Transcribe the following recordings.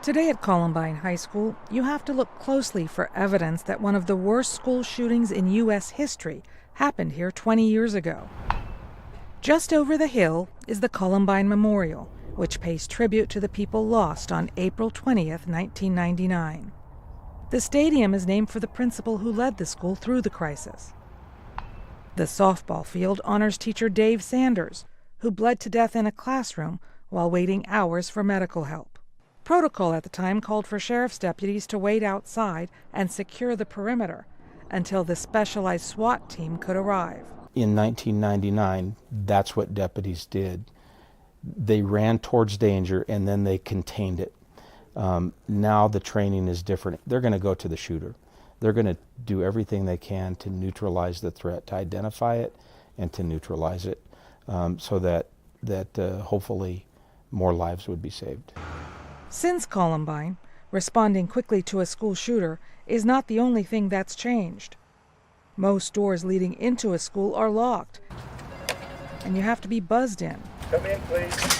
Today at Columbine High School, you have to look closely for evidence that one of the worst school shootings in U.S. history happened here 20 years ago. Just over the hill is the Columbine Memorial, which pays tribute to the people lost on April 20th, 1999. The stadium is named for the principal who led the school through the crisis. The softball field honors teacher Dave Sanders, who bled to death in a classroom while waiting hours for medical help. Protocol at the time called for sheriff's deputies to wait outside and secure the perimeter until the specialized SWAT team could arrive. In 1999, that's what deputies did. They ran towards danger and then they contained it. Now the training is different. They're going to go to the shooter. They're going to do everything they can to neutralize the threat, to identify it and to neutralize it, so that hopefully more lives would be saved. Since Columbine, responding quickly to a school shooter is not the only thing that's changed. Most doors leading into a school are locked, and you have to be buzzed in. Come in, please.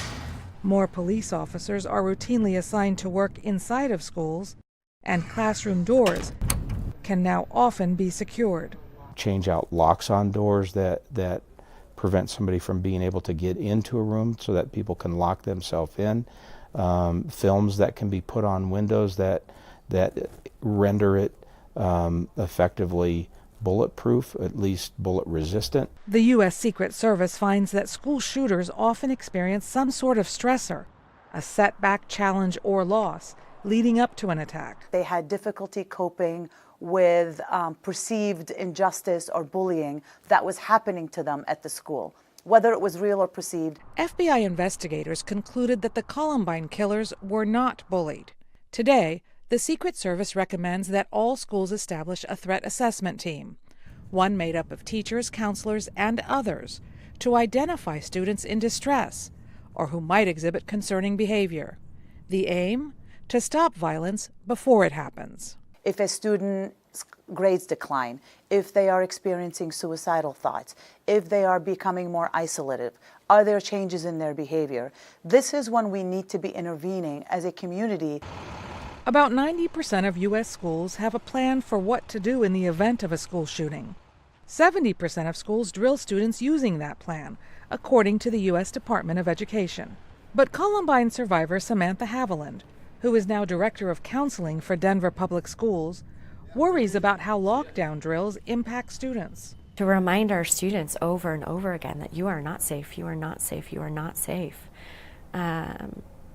More police officers are routinely assigned to work inside of schools, and classroom doors can now often be secured. Change out locks on doors that prevent somebody from being able to get into a room so that people can lock themselves in. Films that can be put on windows that render it effectively bulletproof, at least bullet resistant. The U.S. Secret Service finds that school shooters often experience some sort of stressor, a setback, challenge, or loss leading up to an attack. They had difficulty coping with perceived injustice or bullying that was happening to them at the school, whether it was real or perceived. FBI investigators concluded that the Columbine killers were not bullied. Today, the Secret Service recommends that all schools establish a threat assessment team, one made up of teachers, counselors, and others, to identify students in distress or who might exhibit concerning behavior. The aim? To stop violence before it happens. If a student's grades decline, if they are experiencing suicidal thoughts, if they are becoming more isolative, are there changes in their behavior? This is when we need to be intervening as a community. About 90% of U.S. schools have a plan for what to do in the event of a school shooting. 70% of schools drill students using that plan, according to the U.S. Department of Education. But Columbine survivor Samantha Haviland, who is now director of counseling for Denver Public Schools, worries about how lockdown drills impact students. To remind our students over and over again that you are not safe, you are not safe, you are not safe,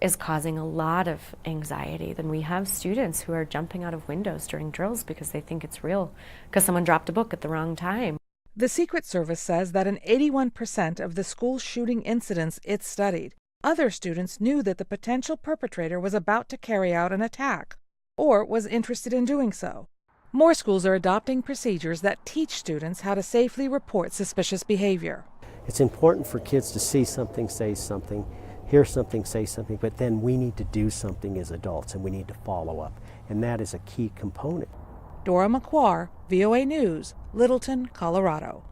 is causing a lot of anxiety. Then we have students who are jumping out of windows during drills because they think it's real, because someone dropped a book at the wrong time. The Secret Service says that in 81% of the school shooting incidents it studied, other students knew that the potential perpetrator was about to carry out an attack or was interested in doing so. More schools are adopting procedures that teach students how to safely report suspicious behavior. It's important for kids to see something, say something, hear something, say something, but then we need to do something as adults and we need to follow up. And that is a key component. Dora Mekouar, VOA News, Littleton, Colorado.